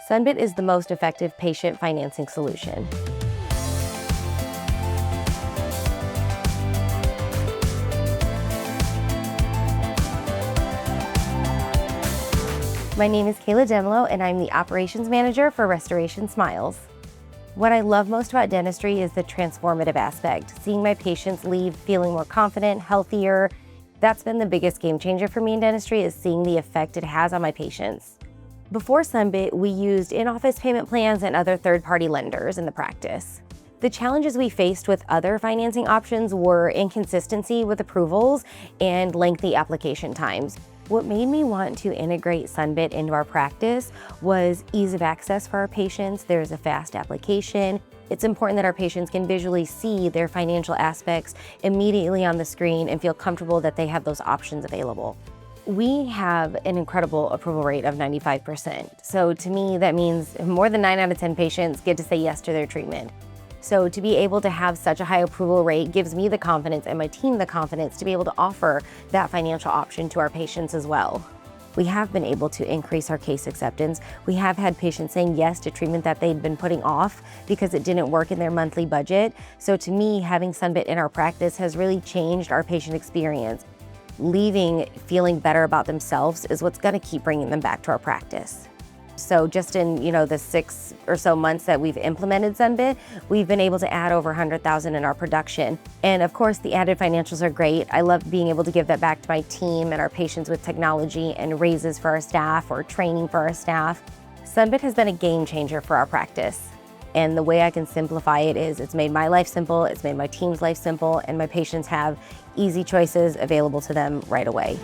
Sunbit is the most effective patient financing solution. My name is Kayla Demlow, and I'm the Operations Manager for Restoration Smiles. What I love most about dentistry is the transformative aspect, seeing my patients leave feeling more confident, healthier. That's been the biggest game changer for me in dentistry, is seeing the effect it has on my patients. Before Sunbit, we used in-office payment plans and other third-party lenders in the practice. The challenges we faced with other financing options were inconsistency with approvals and lengthy application times. What made me want to integrate Sunbit into our practice was ease of access for our patients. There's a fast application. It's important that our patients can visually see their financial aspects immediately on the screen and feel comfortable that they have those options available. We have an incredible approval rate of 95%. So to me, that means more than 9 out of 10 patients get to say yes to their treatment. So to be able to have such a high approval rate gives me the confidence and my team the confidence to be able to offer that financial option to our patients as well. We have been able to increase our case acceptance. We have had patients saying yes to treatment that they'd been putting off because it didn't work in their monthly budget. So to me, having Sunbit in our practice has really changed our patient experience. Leaving feeling better about themselves is what's going to keep bringing them back to our practice. So just in the 6 or so months that we've implemented Sunbit, we've been able to add over 100,000 in our production. And of course, the added financials are great. I love being able to give that back to my team and our patients with technology and raises for our staff or training for our staff. Sunbit has been a game changer for our practice. And the way I can simplify it is it's made my life simple, it's made my team's life simple, and my patients have easy choices available to them right away.